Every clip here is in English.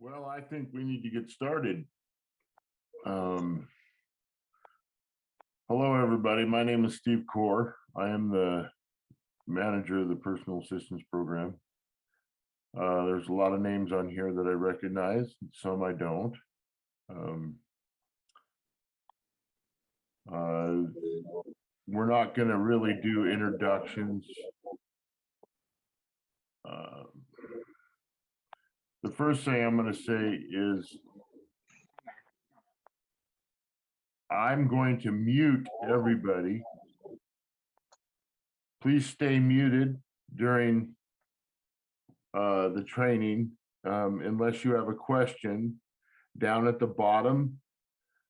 Well, I think we need to get started. Um, Hello, everybody. My name is Steve Core. I am the manager of the Personal Assistance Program. There's a lot of names on here that I recognize, some I don't. We're not going to really do introductions. The first thing I'm going to say is I'm going to mute everybody. Please stay muted during the training unless you have a question. Down at the bottom,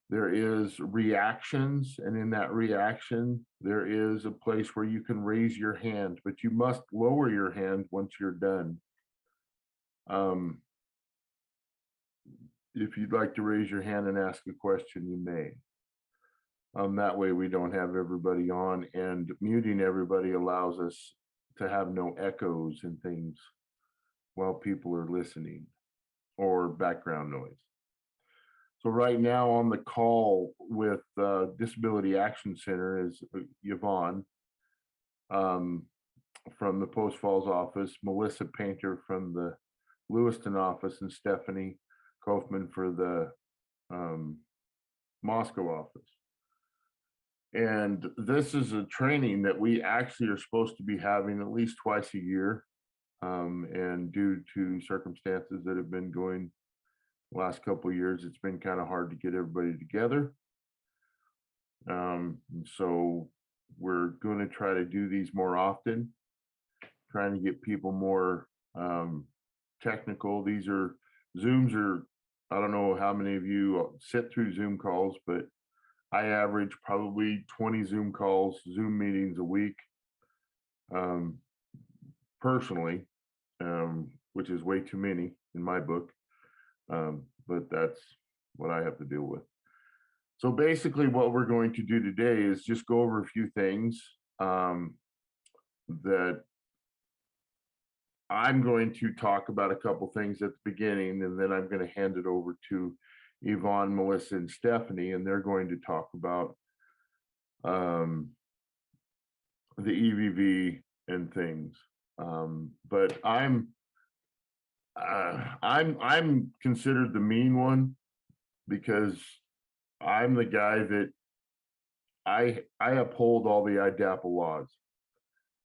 there is reactions, and in that reaction, there is a place where you can raise your hand, but you must lower your hand once you're done. If you'd like to raise your hand and ask a question, you may. That way we don't have everybody on, and muting everybody allows us to have no echoes and things while people are listening or background noise. So right now on the call with Disability Action Center is Yvonne from the Post Falls office, Melissa Painter from the Lewiston office, and Stephanie Kaufman for the Moscow office. And this is a training that we actually are supposed to be having at least twice a year. And due to circumstances that have been going the last couple of years, it's been kind of hard to get everybody together. So we're going to try to do these more often, trying to get people more technical. These are Zooms are, I don't know how many of you sit through Zoom calls, but I average probably 20 Zoom calls, Zoom meetings a week, personally, which is way too many in my book. But that's what I have to deal with. So basically what we're going to do today is just go over a few things that I'm going to talk about, a couple things at the beginning, and then I'm going to hand it over to Yvonne, Melissa, and Stephanie, and they're going to talk about the EVV and things. But I'm considered the mean one because I'm the guy that I uphold all the IDAPA laws,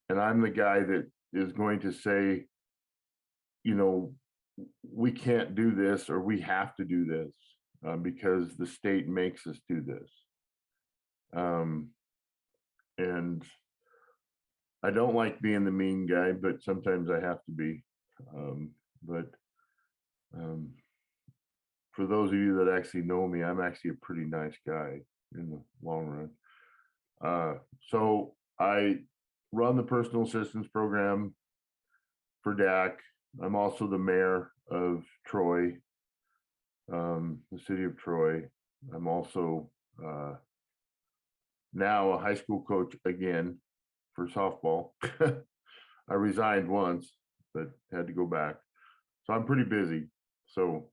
and I'm the guy that is going to say, you know, we can't do this or we have to do this because the state makes us do this. And I don't like being the mean guy, but sometimes I have to be. For those of you that actually know me, I'm actually a pretty nice guy in the long run. So I run the personal assistance program for DAC. I'm also the mayor of Troy, the city of Troy. I'm also now a high school coach again for softball. I resigned once, but had to go back. So I'm pretty busy. So,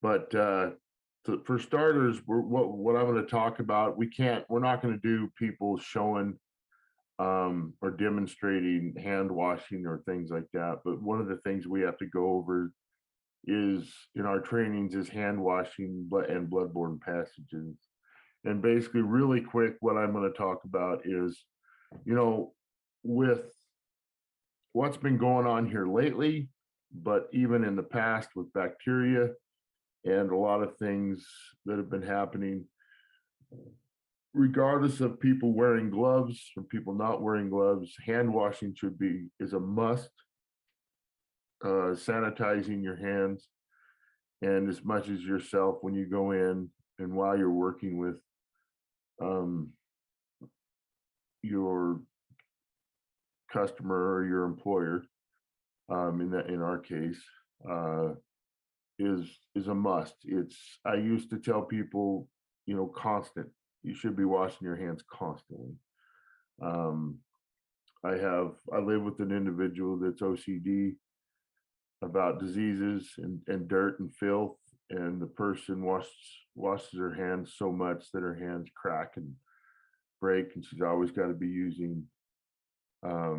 but for starters, what I'm going to talk about, we're not going to do people showing or demonstrating hand washing or things like that. But one of the things we have to go over is in our trainings is hand washing and bloodborne pathogens. And basically really quick, what I'm going to talk about is, you know, with what's been going on here lately, but even in the past with bacteria and a lot of things that have been happening, regardless of people wearing gloves or people not wearing gloves, hand washing is a must. Sanitizing your hands, and as much as yourself when you go in and while you're working with your customer or your employer, in our case, is a must. I used to tell people, you know, constant. You should be washing your hands constantly. I live with an individual that's OCD. about diseases and dirt and filth, and the person washes her hands so much that her hands crack and break, and she's always got to be using I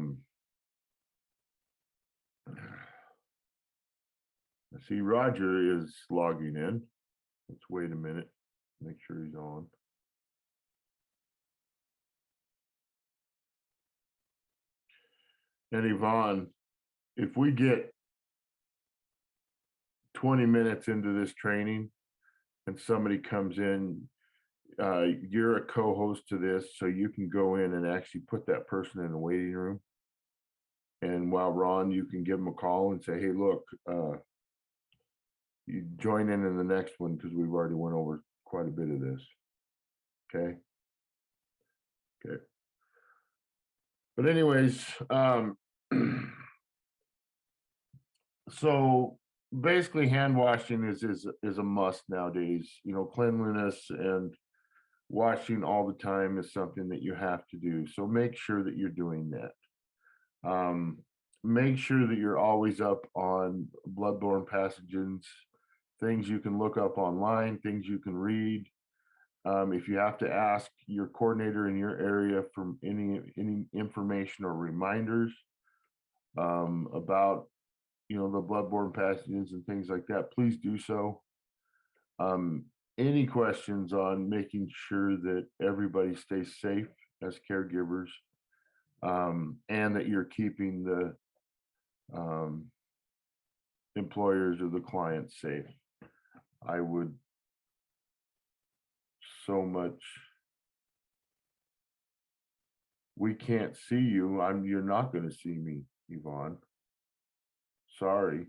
see Roger is logging in. Let's wait a minute, make sure he's on. And Yvonne, if we get 20 minutes into this training and somebody comes in, you're a co-host to this, so you can go in and actually put that person in the waiting room. And while Ron, you can give them a call and say, hey, look, you join in the next one because we've already went over quite a bit of this. Okay. Okay. But anyways, so basically hand washing is a must nowadays. You know, cleanliness and washing all the time is something that you have to do. So make sure that you're doing that. Make sure that you're always up on bloodborne pathogens, things you can look up online, things you can read. If you have to ask your coordinator in your area for any information or reminders about, you know, the bloodborne pathogens and things like that, please do so. Any questions on making sure that everybody stays safe as caregivers, and that you're keeping the employers or the clients safe. I would so much. We can't see you. You're not going to see me, Yvonne. Sorry.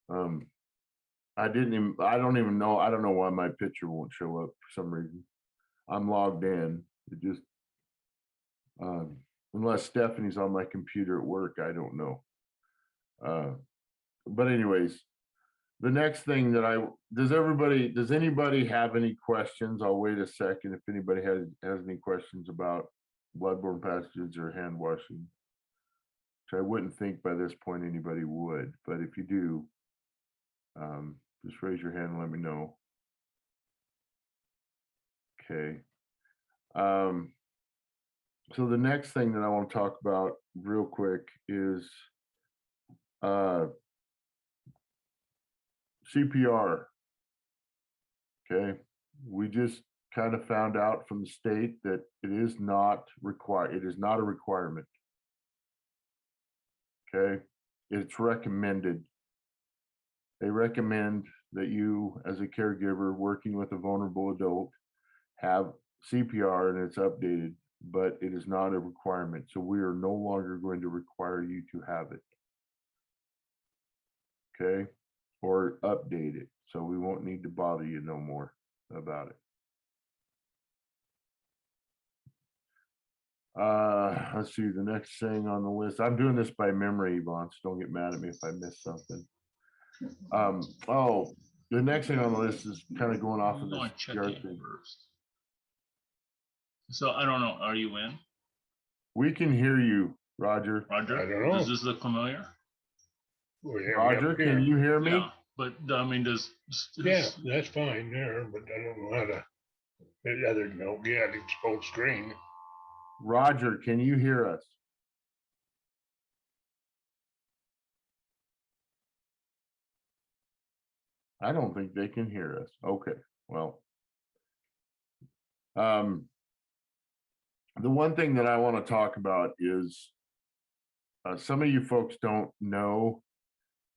I don't even know. I don't know why my picture won't show up for some reason. I'm logged in. It just, unless Stephanie's on my computer at work, I don't know. But anyways, the next thing that does anybody have any questions? I'll wait a second if anybody has any questions about bloodborne pathogens or hand washing, which I wouldn't think by this point anybody would, but if you do, just raise your hand and let me know. Okay. So the next thing that I want to talk about real quick is CPR. Okay. We just kind of found out from the state that it is not required. It is not a requirement. Okay. It's recommended. They recommend that you, as a caregiver working with a vulnerable adult, have CPR, and it's updated, but it is not a requirement. So we are no longer going to require you to have it. Okay. Or update it. So we won't need to bother you no more about it. Let's see, the next thing on the list. I'm doing this by memory, Yvonne, so don't get mad at me if I miss something. Oh, the next thing on the list is kind of going off of this yard thing. First. So I don't know. Are you in? We can hear you, Roger. Roger, I don't know. does this look familiar? Roger, can you hear me? Yeah, but I mean, Yeah, that's fine there, but I don't know how to. Other than yeah, it's full screen. Roger, can you hear us? I don't think they can hear us. Okay, well. The one thing that I want to talk about is some of you folks don't know,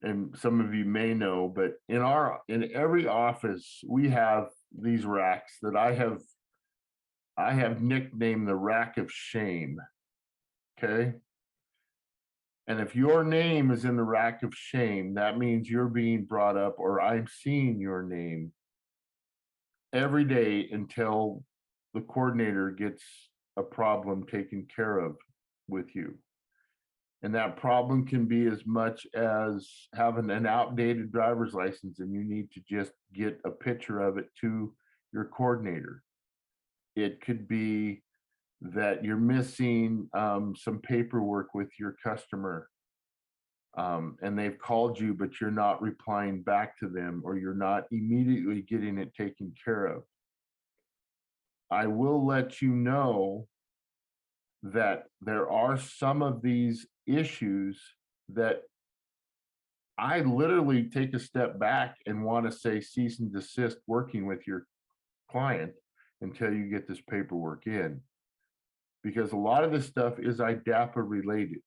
and some of you may know, but in every office we have these racks that I have nicknamed the rack of shame. Okay. And if your name is in the rack of shame, that means you're being brought up, or I'm seeing your name every day until the coordinator gets a problem taken care of with you. And that problem can be as much as having an outdated driver's license and you need to just get a picture of it to your coordinator. It could be that you're missing some paperwork with your customer. and they've called you, but you're not replying back to them, or you're not immediately getting it taken care of, I will let you know that there are some of these issues that I literally take a step back and want to say cease and desist working with your client until you get this paperwork in. Because a lot of this stuff is IDAPA related.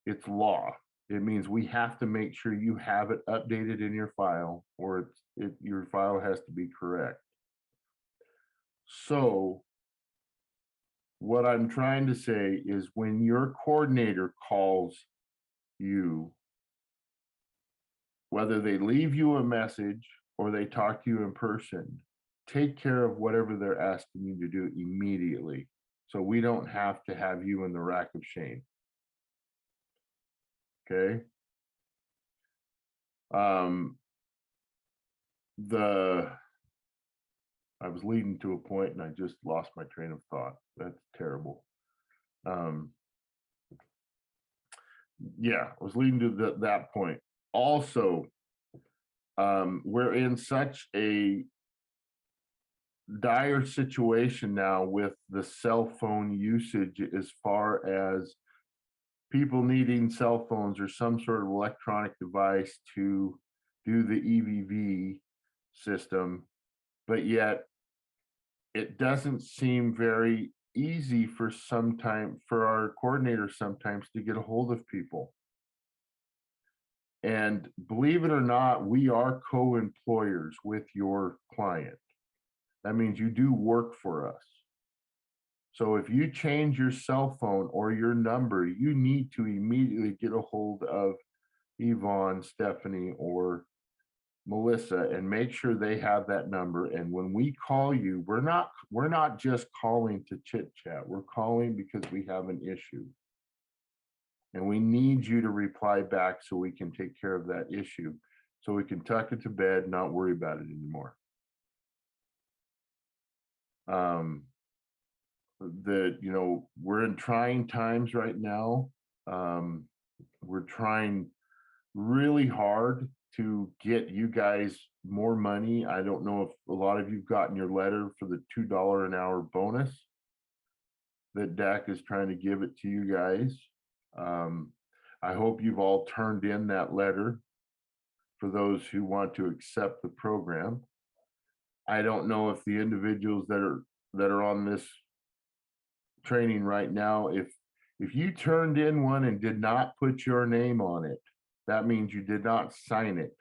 It's law. It means we have to make sure you have it updated in your file, or your file has to be correct. So what I'm trying to say is, when your coordinator calls you, whether they leave you a message or they talk to you in person, take care of whatever they're asking you to do immediately, so we don't have to have you in the rack of shame. Okay? I was leading to a point and I just lost my train of thought. That's terrible. Yeah, I was leading to that point. Also, we're in such a dire situation now with the cell phone usage, as far as people needing cell phones or some sort of electronic device to do the EVV system, but yet it doesn't seem very easy for our coordinators sometimes to get a hold of people. And believe it or not, we are co-employers with your client. That means you do work for us. So if you change your cell phone or your number, you need to immediately get a hold of Yvonne, Stephanie, or Melissa and make sure they have that number. And when we call you, we're not just calling to chit chat. We're calling because we have an issue. And we need you to reply back so we can take care of that issue, so we can tuck it to bed, not worry about it anymore. We're in trying times right now. We're trying really hard to get you guys more money. I don't know if a lot of you've gotten your letter for the $2 an hour bonus that DAC is trying to give it to you guys. I hope you've all turned in that letter for those who want to accept the program. I don't know if the individuals that are on this training right now, if you turned in one and did not put your name on it, that means you did not sign it,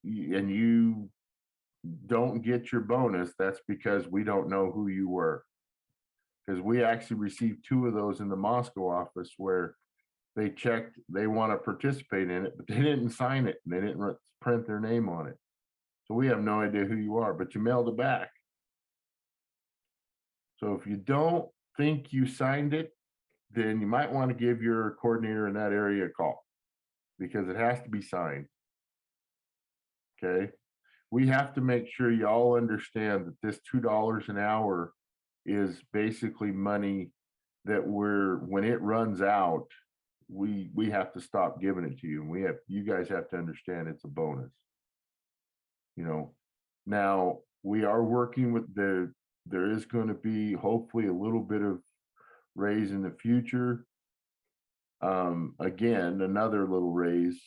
and you don't get your bonus. That's because we don't know who you were. Because we actually received 2 of those in the Moscow office, where they checked, they want to participate in it, but they didn't sign it and they didn't print their name on it. So we have no idea who you are, but you mailed it back. So if you don't think you signed it, then you might want to give your coordinator in that area a call, because it has to be signed. Okay? We have to make sure y'all understand that this $2 an hour is basically money that when it runs out, we have to stop giving it to you. And you guys have to understand it's a bonus. Now we are working with there is going to be hopefully a little bit of raise in the future. Again, another little raise,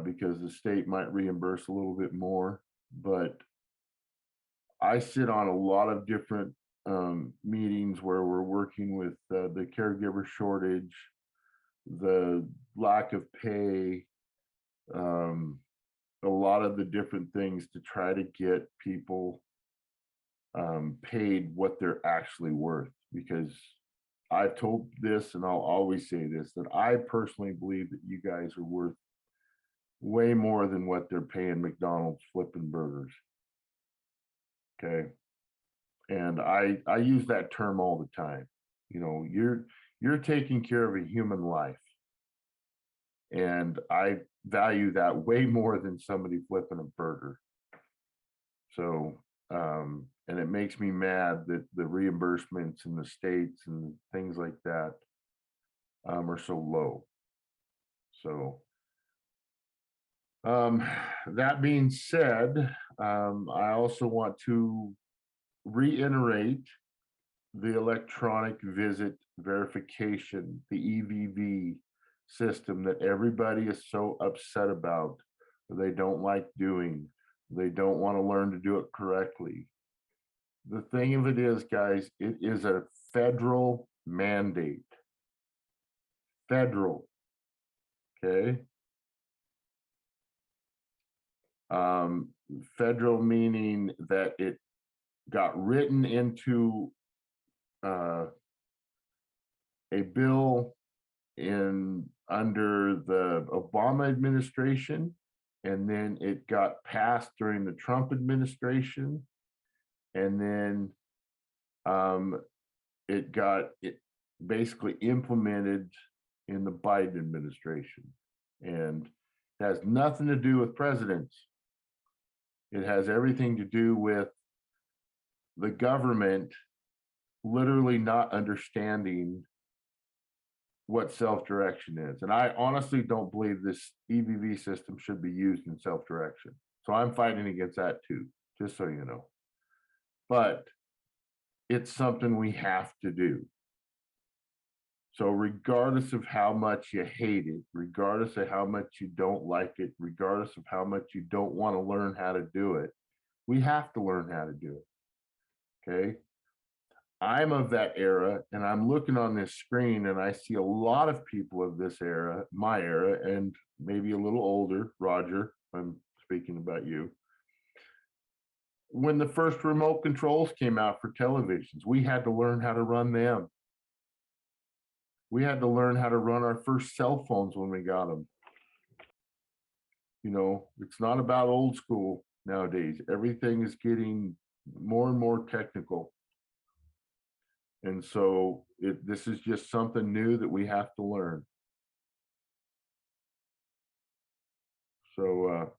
because the state might reimburse a little bit more. But I sit on a lot of different meetings where we're working with the caregiver shortage, the lack of pay, a lot of the different things to try to get people paid what they're actually worth. Because I've told this, and I'll always say this, that I personally believe that you guys are worth way more than what they're paying McDonald's flipping burgers. Okay. And I use that term all the time. You're taking care of a human life. And I value that way more than somebody flipping a burger. So, and it makes me mad that the reimbursements in the states and things like that are so low. So, that being said, I also want to reiterate the electronic visit verification, the EVV system that everybody is so upset about. They don't like doing. They don't want to learn to do it correctly. The thing of it is, guys, it is a federal mandate. Federal. Okay. Federal meaning that it got written into a bill under the Obama administration, and then it got passed during the Trump administration, and then it got basically implemented in the Biden administration, and it has nothing to do with presidents. It has everything to do with the government literally not understanding what self-direction is. And I honestly don't believe this EVV system should be used in self-direction. So I'm fighting against that too, just so you know. But it's something we have to do. So regardless of how much you hate it, regardless of how much you don't like it, regardless of how much you don't want to learn how to do it, we have to learn how to do it. Okay. I'm of that era, and I'm looking on this screen and I see a lot of people of this era, my era, and maybe a little older. Roger, I'm speaking about you. When the first remote controls came out for televisions, we had to learn how to run them. We had to learn how to run our first cell phones when we got them. You know, it's not about old school nowadays. Everything is getting more and more technical. And so this is just something new that we have to learn. So,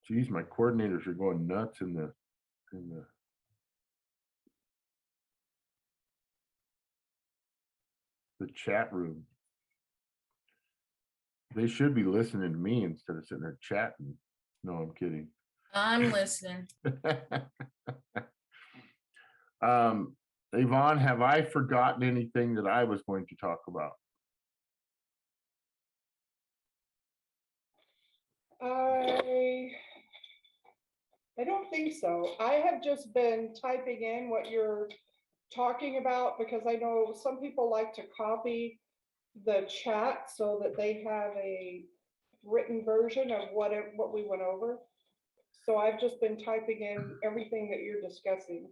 geez, my coordinators are going nuts in the chat room. They should be listening to me instead of sitting there chatting. No, I'm kidding. I'm listening. Yvonne, have I forgotten anything that I was going to talk about? I don't think so. I have just been typing in what you're talking about because I know some people like to copy the chat so that they have a written version of what we went over. So I've just been typing in everything that you're discussing.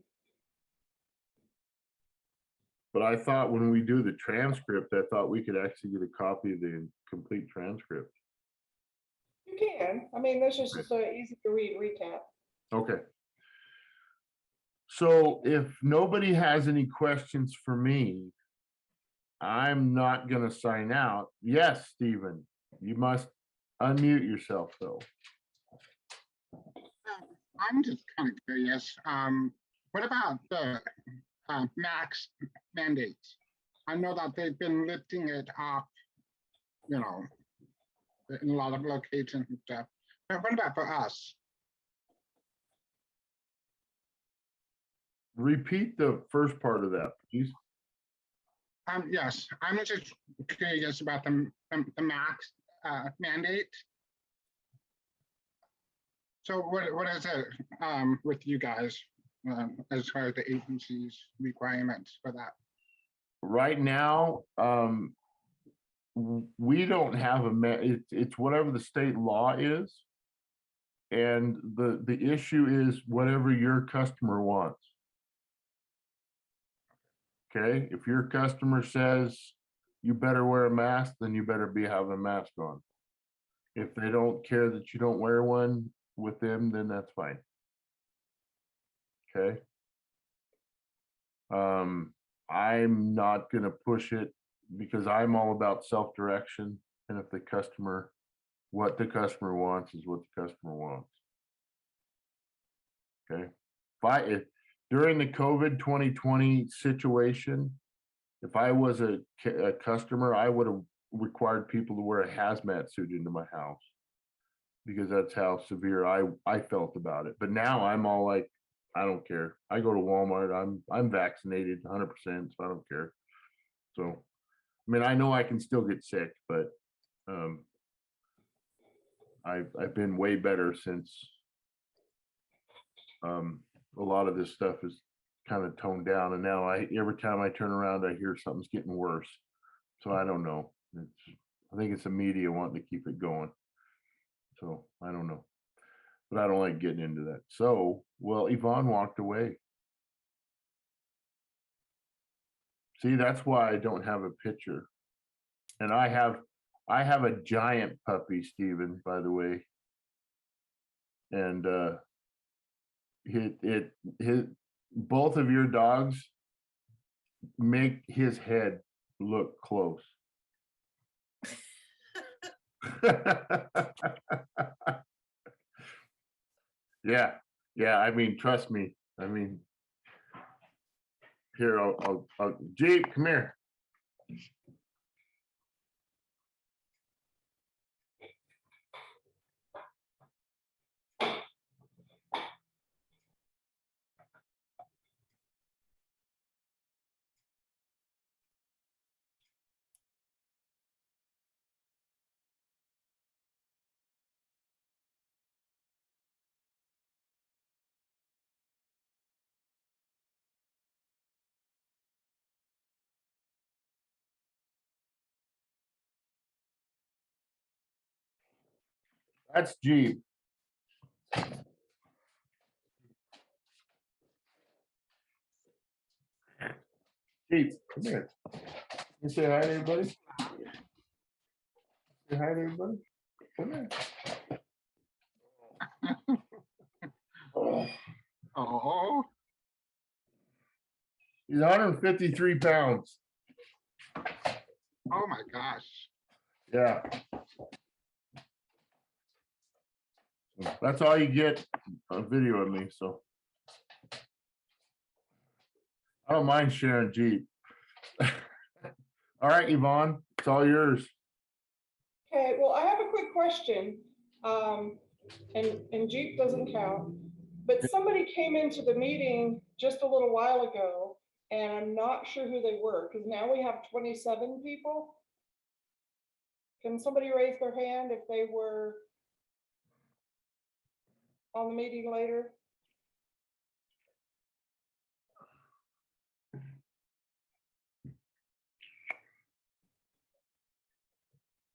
But I thought when we do the transcript, I thought we could actually get a copy of the complete transcript. You can. I mean, this is just an easy to read recap. Okay. So if nobody has any questions for me, I'm not going to sign out. Yes, Stephen, you must unmute yourself though. I'm just kind of curious. What about the max mandates? I know that they've been lifting it off, you know, in a lot of locations and stuff. But what about for us? Repeat the first part of that, please. Yes, I'm just curious about the max mandate. So what is it with you guys as far as the agency's requirements for that? Right now, we don't have it's whatever the state law is. And the issue is whatever your customer wants. Okay, if your customer says you better wear a mask, then you better be having a mask on. If they don't care that you don't wear one with them, then that's fine. Okay. I'm not gonna push it because I'm all about self-direction. And if what the customer wants is what the customer wants. Okay. During the COVID 2020 situation, if I was a customer, I would have required people to wear a hazmat suit into my house. Because that's how severe I felt about it. But now I'm all like, I don't care. I go to Walmart, I'm vaccinated 100%, so I don't care. So, I mean, I know I can still get sick, but I've been way better since a lot of this stuff is kind of toned down, and now every time I turn around, I hear something's getting worse. So I don't know. I think it's the media wanting to keep it going. So I don't know, but I don't like getting into that. So, well, Yvonne walked away. See, that's why I don't have a picture. And I have a giant puppy, Stephen, by the way. And his both of your dogs make his head look close. Yeah, I mean, trust me. I mean, here, I'll Jeep, come here. That's Jeep. Jeep, come here. You say hi to everybody? Say hi to everybody? Come here. Oh, Oh, he's 153 pounds. oh my gosh. Yeah. That's all you get on video of me, so. I don't mind sharing Jeep. All right, Yvonne, it's all yours. Okay, well, I have a quick question. And Jeep doesn't count, but somebody came into the meeting just a little while ago, and I'm not sure who they were, because now we have 27 people. Can somebody raise their hand if they were on the meeting later?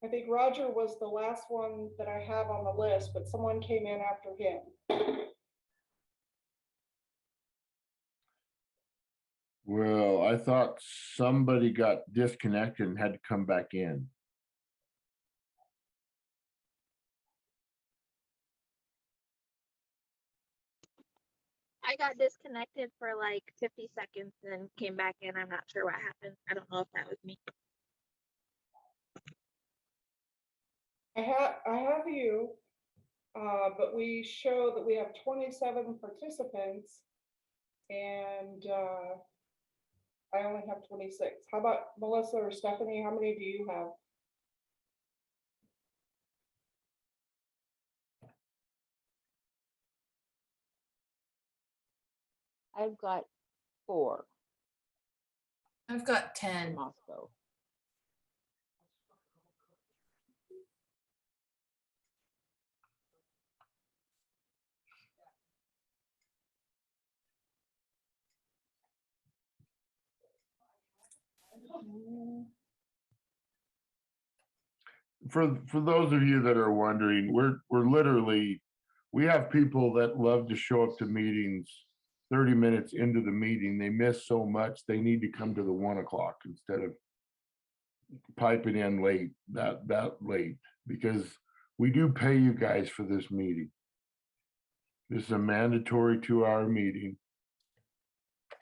I think Roger was the last one that I have on the list, but someone came in after him. Well, I thought somebody got disconnected and had to come back in. I got disconnected for like 50 seconds and came back in. I'm not sure what happened. I don't know if that was me. I have you, but we show that we have 27 participants, and I only have 26. How about Melissa or Stephanie? How many do you have? I've got 4 I've got in 10. Moscow. For those of you that are wondering, we're literally, we have people that love to show up to meetings 30 minutes into the meeting. They miss so much, they need to come to the 1 o'clock instead of piping in late, that late, because we do pay you guys for this meeting. This is a mandatory 2-hour meeting.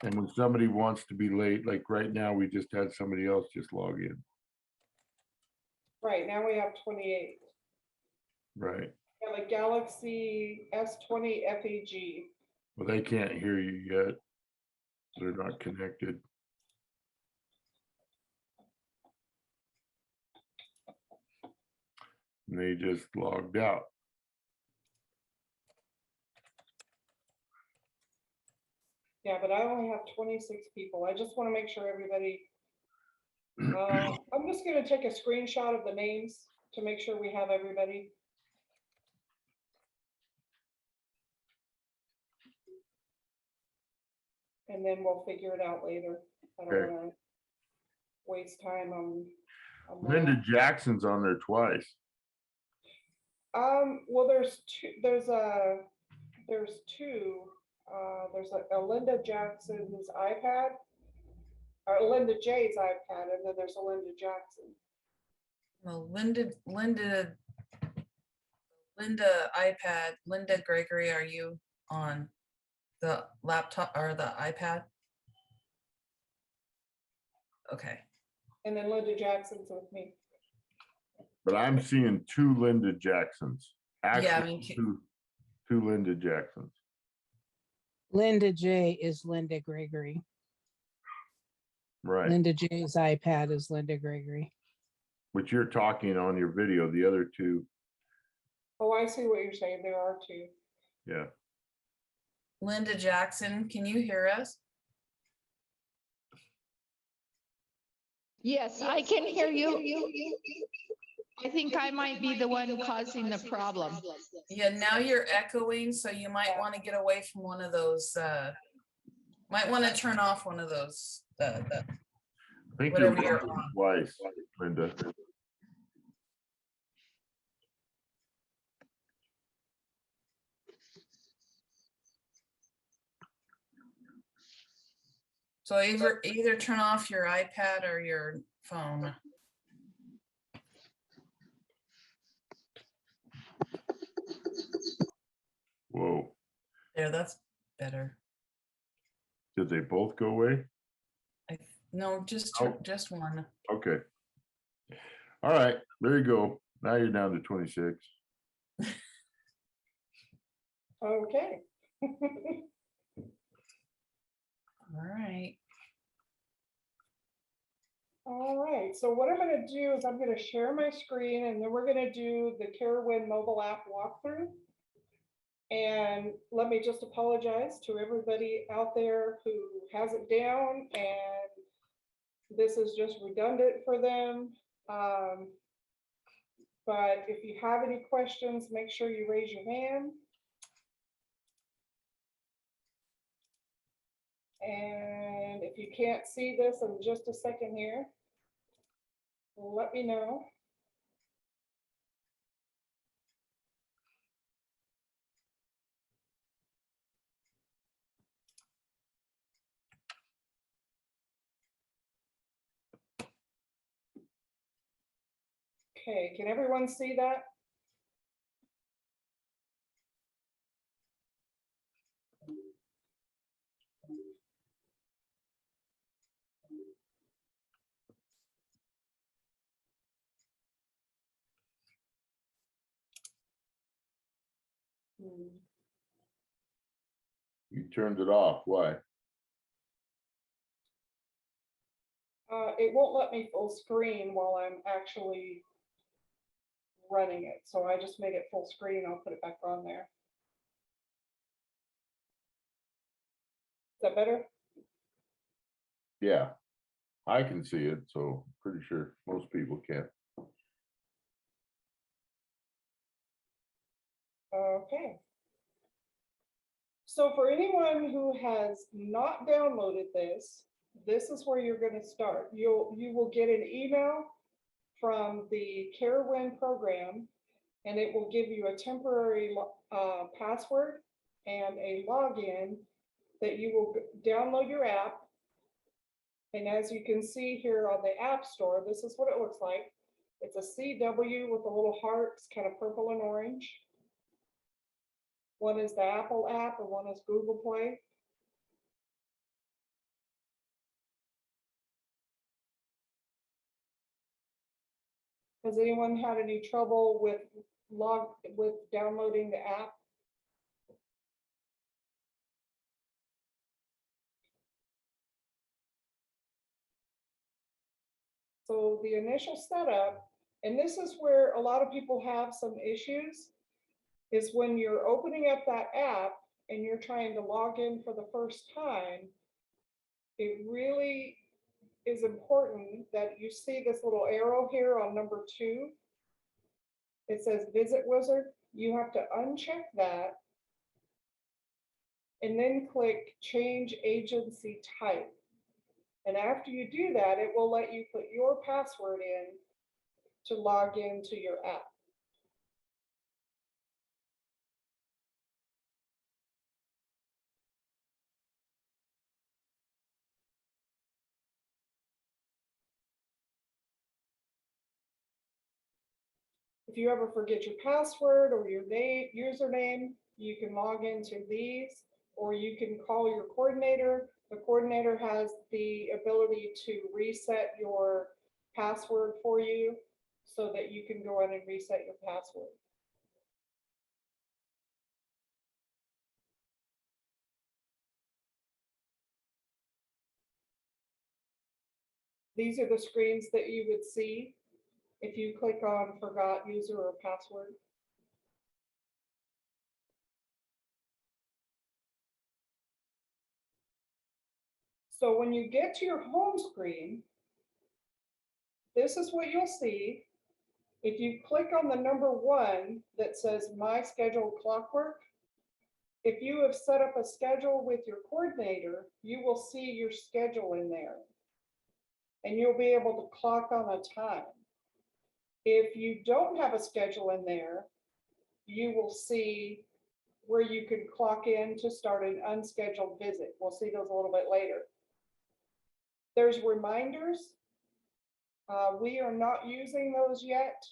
And when somebody wants to be late, like right now, we just had somebody else just log in. Right, now we have 28. Right. Yeah, like Galaxy S20 FEG. Well, they can't hear you yet. They're not connected. And they just logged out. Yeah, but I only have 26 people. I just want to make sure everybody. I'm just gonna take a screenshot of the names to make sure we have everybody. And then we'll figure it out later. I don't Okay. wanna waste time on. Linda Jackson's on there twice. Well, there's two, there's two, there's a Linda Jackson's iPad, or Linda J's iPad, and then there's a Linda Jackson. Well, Linda iPad, Linda Gregory, are you on the laptop or the iPad? Okay. And then Linda Jackson's with me. But I'm seeing two Linda Jacksons. Yeah, Actually, me too. two Linda Jacksons. Linda J is Linda Gregory. Right. Linda J's iPad is Linda Gregory. But you're talking on your video, the other two, Oh, I see what you're saying. There are two. yeah. Linda Jackson, can you hear us? Yes, I can hear you. I think I might be the one causing the problem. Yeah, now you're echoing, so you might want to get away from one of those, might want to turn off one of those, I think you're Whatever you're welcome on. twice, Linda. so either turn off your iPad or your phone. Whoa, There, that's better. did they both go away? No, just Oh. just one. Okay. All right, there you go. Now you're down to 26. Okay. All right. All right, so what I'm gonna do is I'm gonna share my screen and then we're gonna do the CareWin mobile app walkthrough. And let me just apologize to everybody out there who has it down and this is just redundant for them. But if you have any questions, make sure you raise your hand. And if you can't see this in just a second here, let me know. Okay, can everyone see that? You turned it off, why? It won't let me full screen while I'm actually running it. So I just made it full screen. I'll put it back on there. Is that better? Yeah, I can see it, so pretty sure most people can. Okay. So for anyone who has not downloaded this, this is where you're going to start. You will get an email from the CareWin program, and it will give you a temporary password and a login that you will download your app. And as you can see here on the App Store, this is what it looks like. It's a CW with the little hearts, kind of purple and orange. One is the Apple app and one is Google Play. Has anyone had any trouble with downloading the app? So the initial setup And this is where a lot of people have some issues, is when you're opening up that app and you're trying to log in for the first time, it really is important that you see this little arrow here on number 2. It says Visit Wizard. You have to uncheck that and then click Change Agency Type. And after you do that, it will let you put your password in to log into your app. If you ever forget your password or your name, username, you can log into these, or you can call your coordinator. The coordinator has the ability to reset your password for you so that you can go in and reset your password. These are the screens that you would see if you click on Forgot User or Password. So when you get to your home screen, this is what you'll see. If you click on the number 1 that says My Scheduled Clockwork, if you have set up a schedule with your coordinator, you will see your schedule in there. And you'll be able to clock on a time. If you don't have a schedule in there, you will see where you can clock in to start an unscheduled visit. We'll see those a little bit later. There's reminders. We are not using those yet.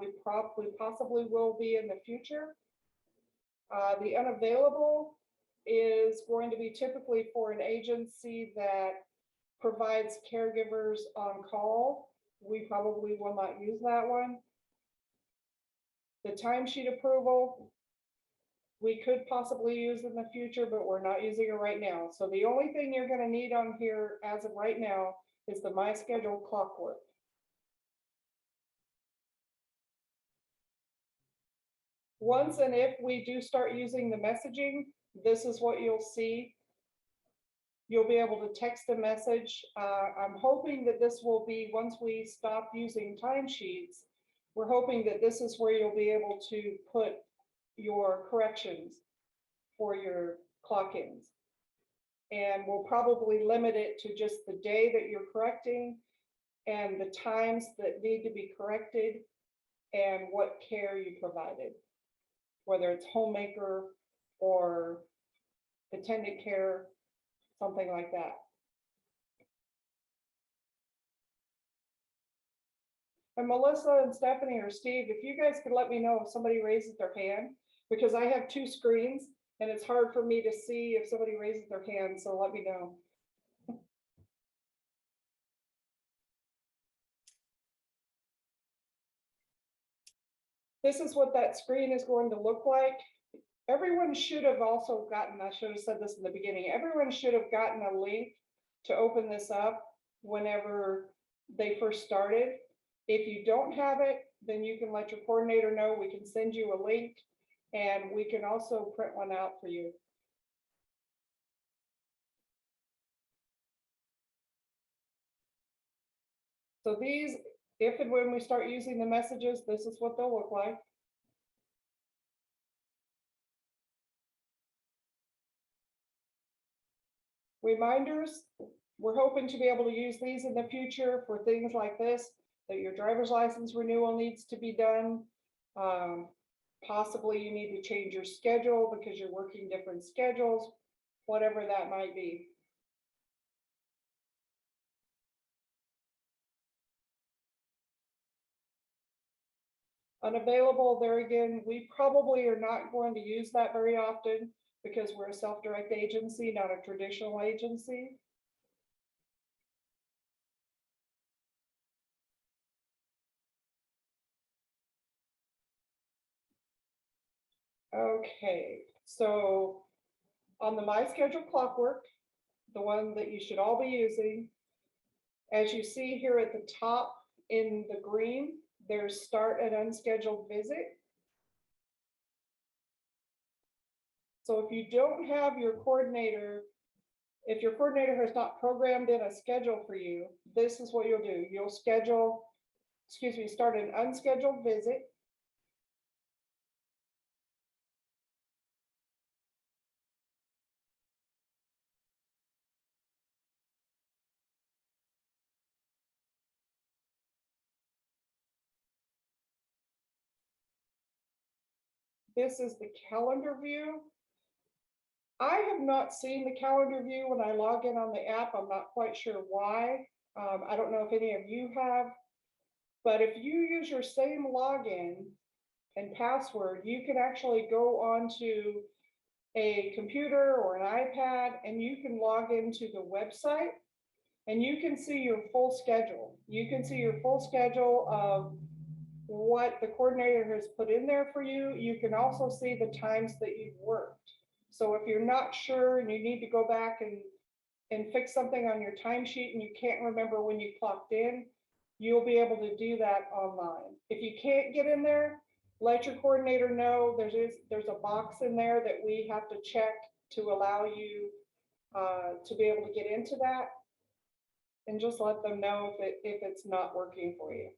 We possibly will be in the future. The unavailable is going to be typically for an agency that provides caregivers on call. We probably will not use that one. The timesheet approval, we could possibly use in the future, but we're not using it right now. So the only thing you're going to need on here as of right now is the My Scheduled Clockwork. Once and if we do start using the messaging, this is what you'll see. You'll be able to text a message. I'm hoping that this will be, once we stop using timesheets, we're hoping that this is where you'll be able to put your corrections for your clock-ins. And we'll probably limit it to just the day that you're correcting and the times that need to be corrected and what care you provided, whether it's homemaker or attendant care, something like that. And Melissa and Stephanie or Steve, if you guys could let me know if somebody raises their hand, because I have 2 screens and it's hard for me to see if somebody raises their hand, so let me know. This is what that screen is going to look like. Everyone should have also gotten, I should have said this in the beginning, everyone should have gotten a link to open this up whenever they first started. If you don't have it, then you can let your coordinator know. We can send you a link and we can also print one out for you. So these, if and when we start using the messages, this is what they'll look like. Reminders, we're hoping to be able to use these in the future for things like this, that your driver's license renewal needs to be done. Possibly you need to change your schedule because you're working different schedules, whatever that might be. Unavailable, there again, we probably are not going to use that very often because we're a self-direct agency, not a traditional agency. Okay, so on the My Schedule Clockwork, the one that you should all be using, as you see here at the top in the green, There's start an unscheduled visit. So if you don't have your coordinator, if your coordinator has not programmed in a schedule for you, this is what you'll do. You'll start an unscheduled visit. This is the calendar view. I have not seen the calendar view when I log in on the app. I'm not quite sure why. I don't know if any of you have, but if you use your same login and password, you can actually go onto a computer or an iPad and you can log into the website and you can see your full schedule. You can see your full schedule of what the coordinator has put in there for you. You can also see the times that you've worked. So if you're not sure and you need to go back and fix something on your timesheet and you can't remember when you clocked in, you'll be able to do that online. If you can't get in there, let your coordinator know. There's a box in there that we have to check to allow you to be able to get into that, and just let them know if it's not working for you.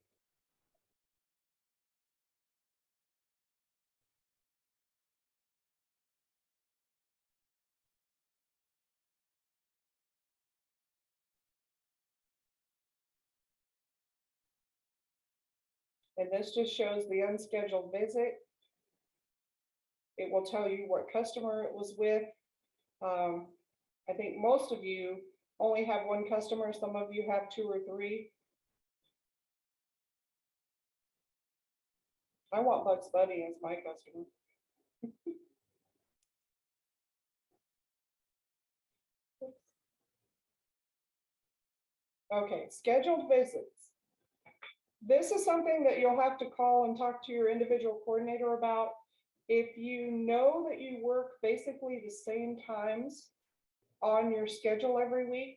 And this just shows the unscheduled visit. It will tell you what customer it was with. I think most of you only have one customer. Some of you have 2 or 3. I want Bugs Bunny as my customer. Okay, scheduled visits. This is something that you'll have to call and talk to your individual coordinator about. If you know that you work basically the same times on your schedule every week,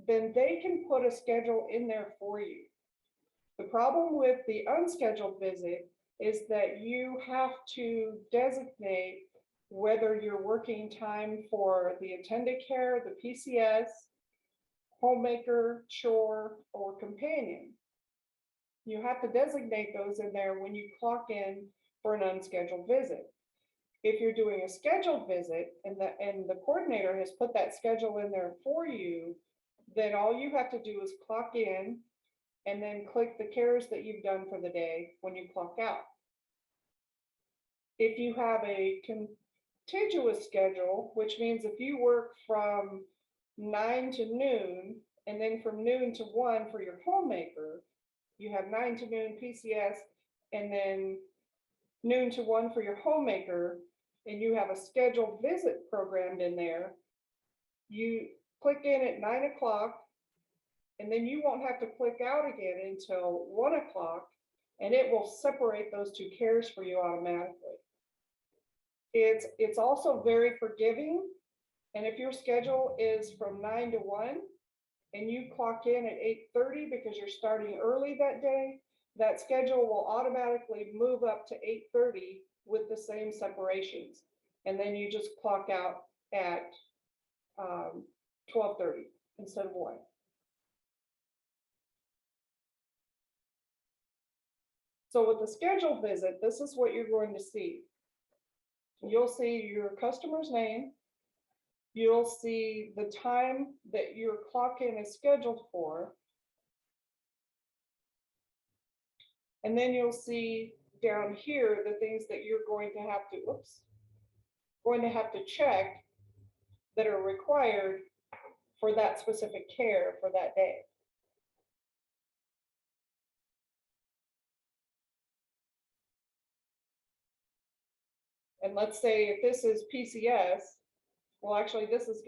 then they can put a schedule in there for you. The problem with the unscheduled visit is that you have to designate whether you're working time for the attended care, the PCS, homemaker, chore, or companion. You have to designate those in there when you clock in for an unscheduled visit. If you're doing a scheduled visit and the coordinator has put that schedule in there for you, then all you have to do is clock in and then click the cares that you've done for the day when you clock out. If you have a contiguous schedule, which means if you work from 9 to noon and then from noon to 1 for your homemaker, you have 9 to noon PCS and then noon to 1 for your homemaker, and you have a scheduled visit programmed in there, you click in at 9 o'clock, and then you won't have to click out again until 1 o'clock, and it will separate those 2 cares for you automatically. It's also very forgiving, and if your schedule is from 9 to 1, and you clock in at 8:30 because you're starting early that day, that schedule will automatically move up to 8:30 with the same separations. And then you just clock out at 12:30 instead of 1. So with the scheduled visit, this is what you're going to see. You'll see your customer's name. You'll see the time that your clock in is scheduled for. And then you'll see down here the things that you're going to have to check that are required for that specific care for that day. And let's say if this is PCS, well, actually, this is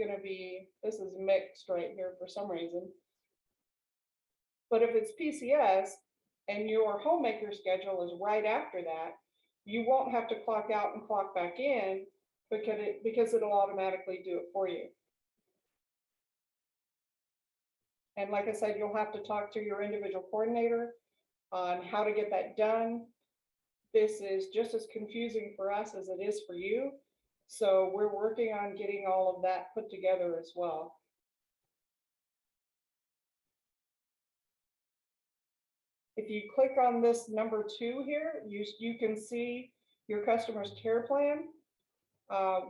mixed right here for some reason. But if it's PCS and your homemaker schedule is right after that, you won't have to clock out and clock back in because it'll automatically do it for you. And like I said, you'll have to talk to your individual coordinator on how to get that done. This is just as confusing for us as it is for you. So we're working on getting all of that put together as well. If you click on this number 2 here, you can see your customer's care plan.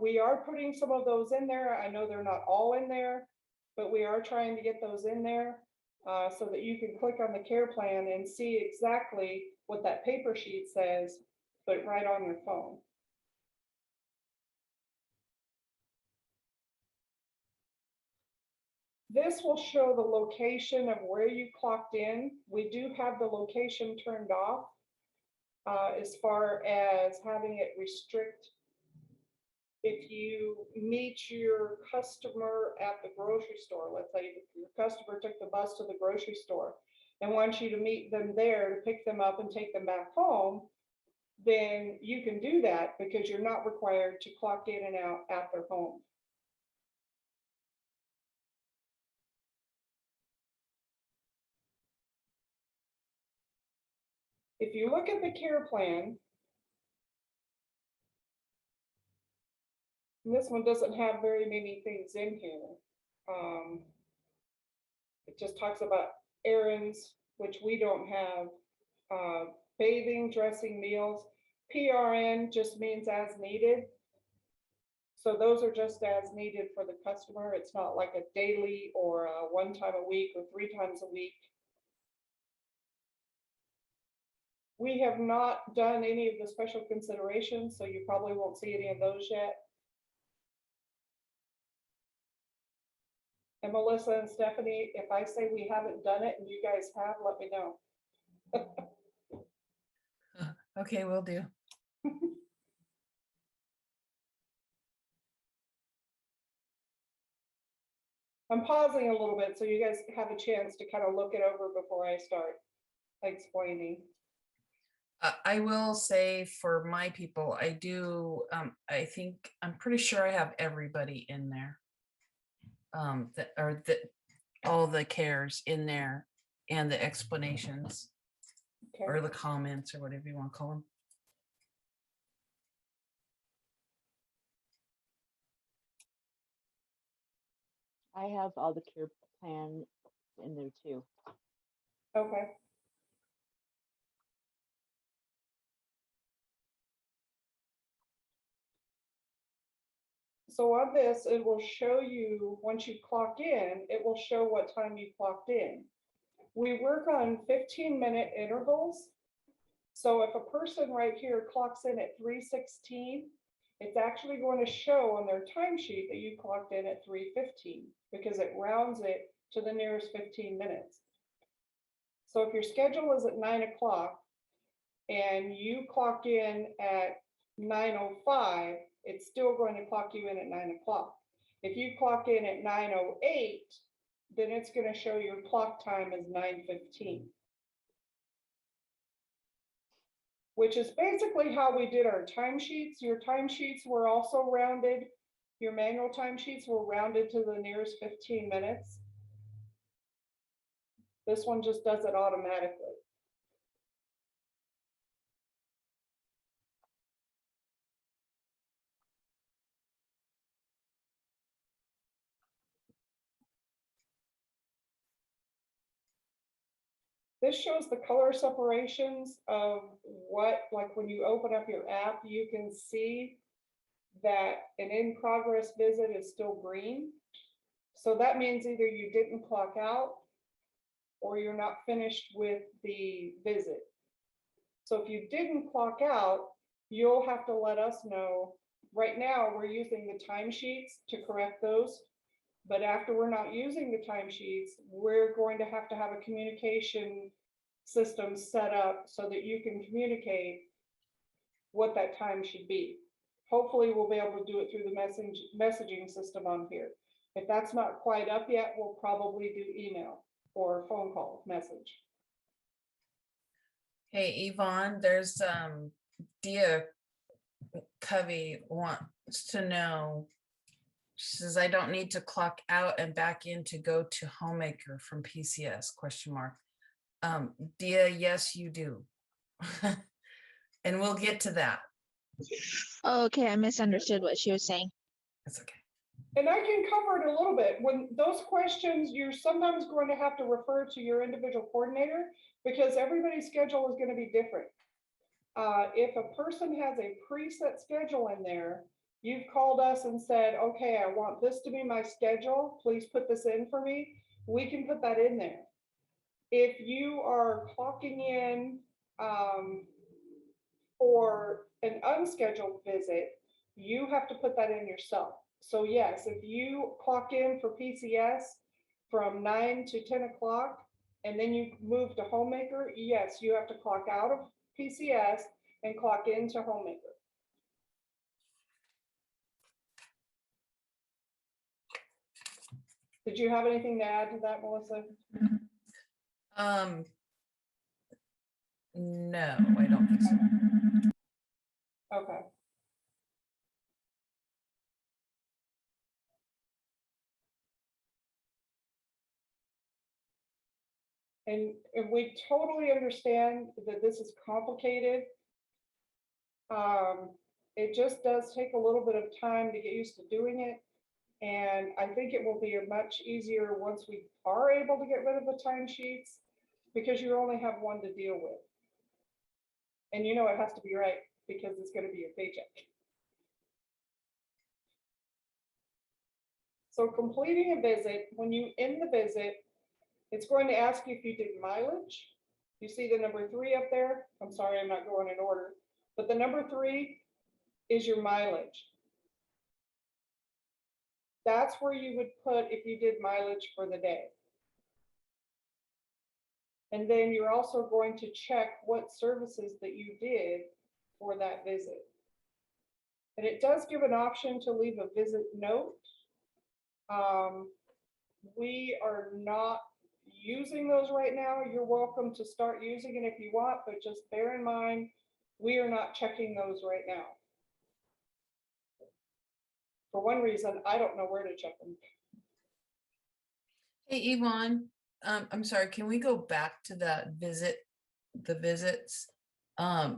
We are putting some of those in there. I know they're not all in there, but we are trying to get those in there so that you can click on the care plan and see exactly what that paper sheet says, but right on your phone. This will show the location of where you clocked in. We do have the location turned off as far as having it restrict. If you meet your customer at the grocery store, let's say your customer took the bus to the grocery store and wants you to meet them there to pick them up and take them back home, then you can do that because you're not required to clock in and out at their home. If you look at the care plan, and this one doesn't have very many things in here. It just talks about errands, which we don't have, bathing, dressing, meals. PRN just means as needed. So those are just as needed for the customer. It's not like a daily or a 1 time a week or 3 times a week. We have not done any of the special considerations, so you probably won't see any of those yet. And Melissa and Stephanie, if I say we haven't done it and you guys have, let me know. Okay, will do. I'm pausing a little bit so you guys have a chance to kind of look it over before I start explaining. I will say for my people, I do, I think, I'm pretty sure I have everybody in there. All the cares in there and the explanations or Okay. the comments or whatever you want to call them. I have all the care plan in there too. Okay. So on this, it will show you, once you clock in, it will show what time you clocked in. We work on 15-minute intervals. So if a person right here clocks in at 3:16, it's actually going to show on their timesheet that you clocked in at 3:15 because it rounds it to the nearest 15 minutes. So if your schedule is at 9 o'clock and you clock in at 9:05, it's still going to clock you in at 9 o'clock. If you clock in at 9:08, then it's going to show your clock time as 9:15. Which is basically how we did our timesheets. Your timesheets were also rounded. Your manual timesheets were rounded to the nearest 15 minutes. This one just does it automatically. This shows the color separations of what, like when you open up your app, you can see that an in-progress visit is still green. So that means either you didn't clock out or you're not finished with the visit. So if you didn't clock out, you'll have to let us know. Right now, we're using the timesheets to correct those. But after we're not using the timesheets, we're going to have a communication system set up so that you can communicate what that time should be. Hopefully we'll be able to do it through the messaging system on here. If that's not quite up yet, we'll probably do email or phone call message. Hey, Yvonne, there's Dia Covey wants to know. She says, I don't need to clock out and back in to go to Homemaker from PCS, question mark. Dia, yes, you do. And we'll get to that. Oh, okay, I misunderstood what she was saying. That's okay. And I can cover it a little bit. When those questions, you're sometimes going to have to refer to your individual coordinator because everybody's schedule is going to be different. If a person has a preset schedule in there, you've called us and said, okay, I want this to be my schedule. Please put this in for me. We can put that in there. If you are clocking in for an unscheduled visit, you have to put that in yourself. So yes, if you clock in for PCS from 9 to 10 o'clock, and then you move to homemaker, yes, you have to clock out of PCS and clock into homemaker. Did you have anything to add to that, Melissa? No, I don't think so. Okay. And we totally understand that this is complicated. It just does take a little bit of time to get used to doing it. And I think it will be a much easier once we are able to get rid of the timesheets because you only have one to deal with. And you know it has to be right because it's going to be your paycheck. So completing a visit, when you end the visit, it's going to ask you if you did mileage. You see the number 3 up there? I'm sorry, I'm not going in order, but the number 3 is your mileage. That's where you would put if you did mileage for the day. And then you're also going to check what services that you did for that visit. And it does give an option to leave a visit note. We are not using those right now. You're welcome to start using it if you want, but just bear in mind, we are not checking those right now. For one reason, I don't know where to check them. Hey, Yvonne, I'm sorry, can we go back to that visit, the visits? That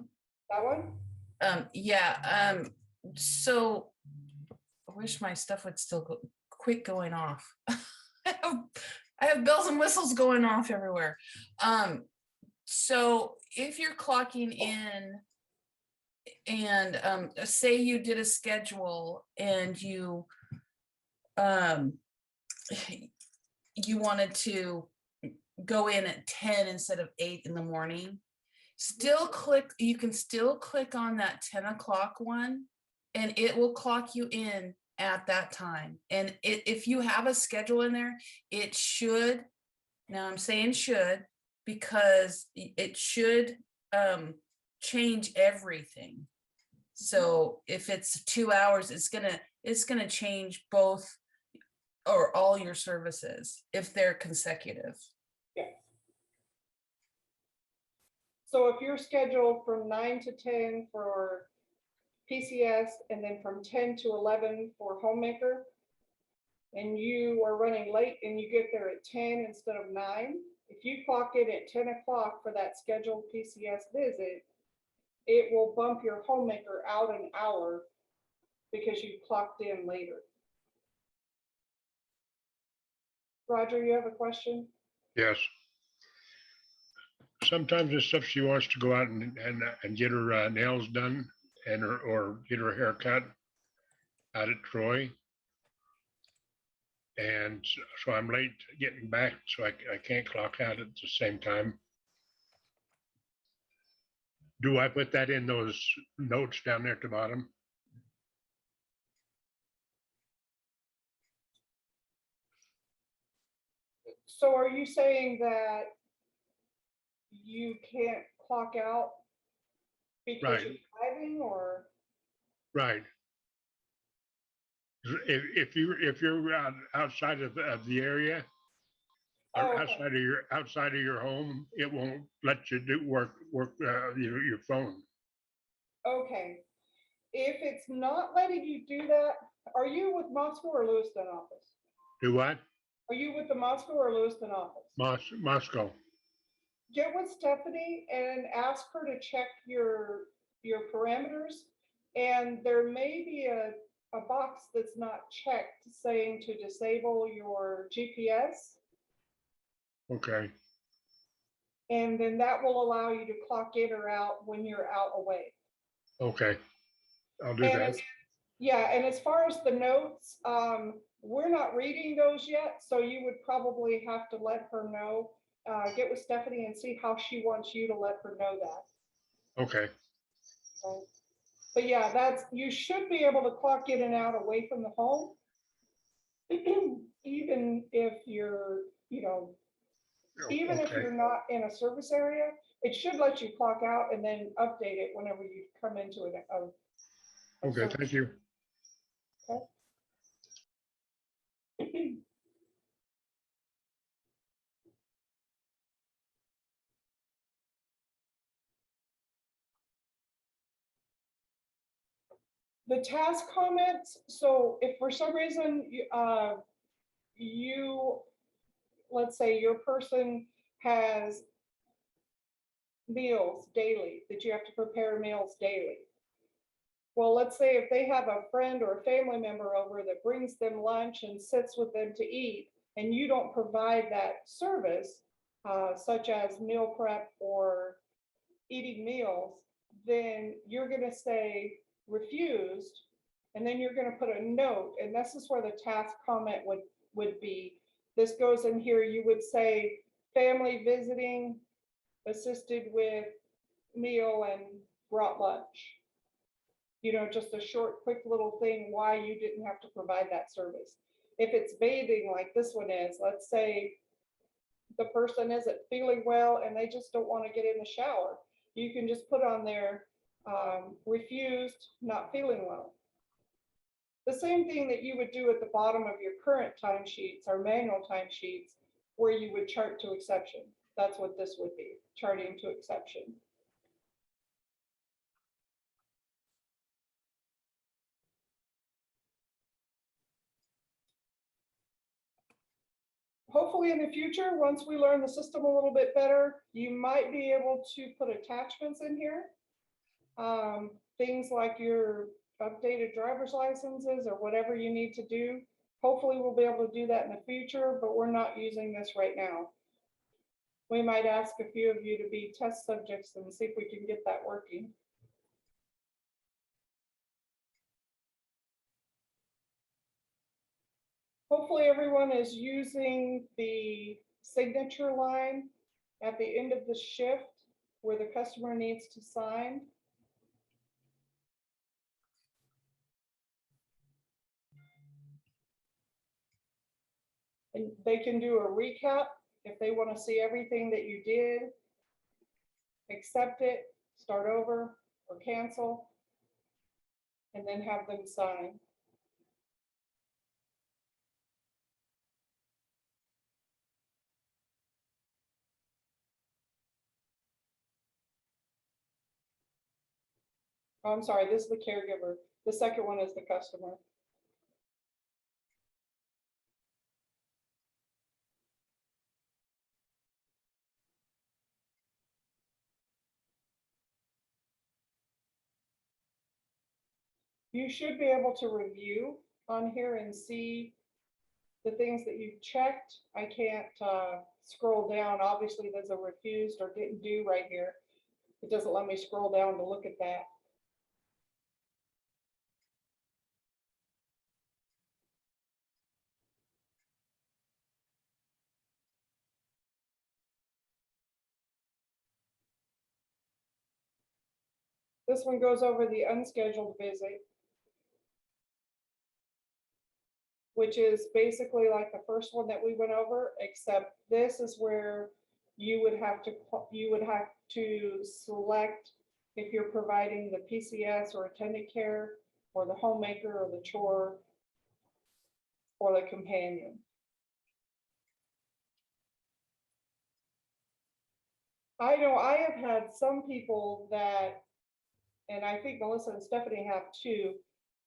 one? Yeah, so I wish my stuff would still quit going off. I have bells and whistles going off everywhere. So if you're clocking in and say you did a schedule and you you wanted to go in at 10 instead of 8 in the morning, you can still click on that 10 o'clock one and it will clock you in at that time. And if you have a schedule in there, it should, now I'm saying should, because it should change everything. So if it's 2 hours, it's gonna change both or all your services if they're consecutive. Yes. So if you're scheduled from 9 to 10 for PCS and then from 10 to 11 for homemaker, and you are running late and you get there at 10 instead of 9, if you clock in at 10 o'clock for that scheduled PCS visit, it will bump your homemaker out an hour because you clocked in later. Roger, you have a question? Yes. Sometimes the stuff she wants to go out and get her nails done and or get her hair cut out at Troy. And so I'm late getting back, so I can't clock out at the same time. Do I put that in those notes down there at the bottom? So are you saying that you can't clock out because Right. you're driving, or? Right. If you're outside of the area or Oh, okay. outside of your home, it won't let you do work your phone. Okay. If it's not letting you do that, are you with Moscow or Lewiston office? Do what? Are you with the Moscow or Lewiston office? Moscow. get with Stephanie and ask her to check your parameters. And there may be a box that's not checked saying to disable your GPS. Okay, And then that will allow you to clock in or out when you're out away. okay. I'll do And that. as, yeah, and as far as the notes, we're not reading those yet, so you would probably have to let her know. Get with Stephanie and see how she wants you to let her know that. Okay, Right? But yeah, you should be able to clock in and out away from the home. Even if you're, even if okay, you're not in a service area, it should let you clock out and then update it whenever you come into it. okay, thank you. The task comments, so if for some reason let's say your person has meals daily, that you have to prepare meals daily. Well, let's say if they have a friend or a family member over that brings them lunch and sits with them to eat, and you don't provide that service, such as meal prep or eating meals, then you're going to say refused, and then you're going to put a note, and this is where the task comment would be. This goes in here, you would say family visiting, assisted with meal and brought lunch. Just a short, quick little thing why you didn't have to provide that service. If it's bathing like this one is, let's say the person isn't feeling well and they just don't want to get in the shower, you can just put on there refused, not feeling well. The same thing that you would do at the bottom of your current timesheets or manual timesheets, where you would chart to exception. That's what this would be, charting to exception. Hopefully in the future, once we learn the system a little bit better, you might be able to put attachments in here. Things like your updated driver's licenses or whatever you need to do. Hopefully we'll be able to do that in the future, but we're not using this right now. We might ask a few of you to be test subjects and see if we can get that working. Hopefully everyone is using the signature line at the end of the shift where the customer needs to sign. And they can do a recap if they want to see everything that you did, accept it, start over, or cancel, and then have them sign. Oh, I'm sorry, this is the caregiver. The second one is the customer. You should be able to review on here and see the things that you've checked. I can't scroll down. Obviously, there's a refused or didn't do right here. It doesn't let me scroll down to look at that. This one goes over the unscheduled visit, which is basically like the first one that we went over, except this is where you would have to select if you're providing the PCS or attendant care or the homemaker or the chore or the companion. I know I have had some people that, and I think Melissa and Stephanie have too,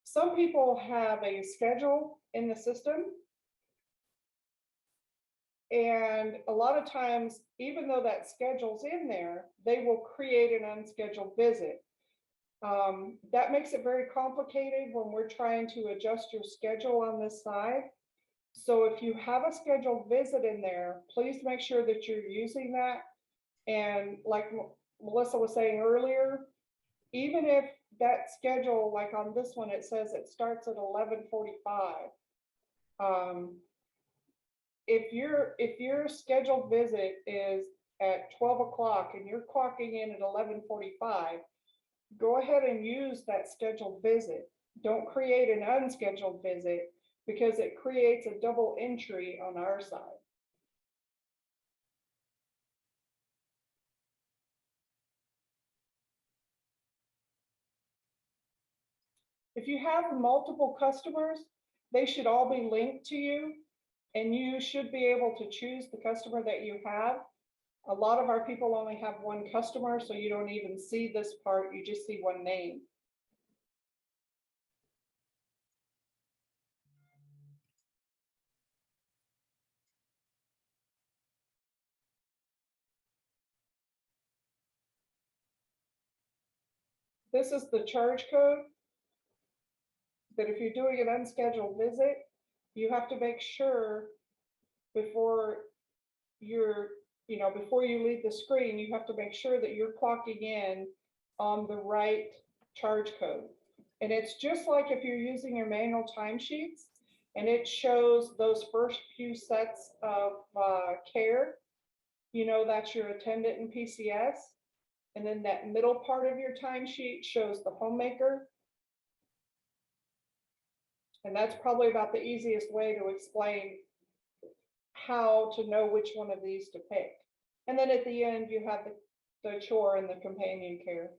some people have a schedule in the system And a lot of times, even though that schedule's in there, they will create an unscheduled visit. That makes it very complicated when we're trying to adjust your schedule on this side. So if you have a scheduled visit in there, please make sure that you're using that. And like Melissa was saying earlier, even if that schedule, like on this one, it says it starts at 11:45. If your scheduled visit is at 12 o'clock and you're clocking in at 11:45, go ahead and use that scheduled visit. Don't create an unscheduled visit because it creates a double entry on our side. If you have multiple customers, they should all be linked to you, and you should be able to choose the customer that you have. A lot of our people only have one customer, so you don't even see this part, you just see one name. This is the charge code. That if you're doing an unscheduled visit, you have to make sure before before you leave the screen, you have to make sure that you're clocking in on the right charge code. And it's just like if you're using your manual timesheets and it shows those first few sets of care, that's your attendant and PCS. And then that middle part of your timesheet shows the homemaker. And that's probably about the easiest way to explain how to know which one of these to pick. And then at the end, you have the chore and the companion care.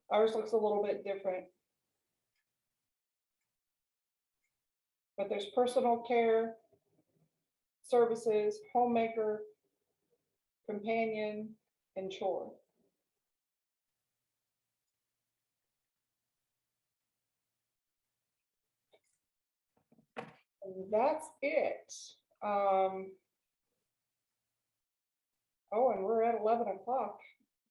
Ours looks a little bit different. But there's personal care, services, homemaker, companion, and chore. And that's it. Oh, and we're at 11 o'clock.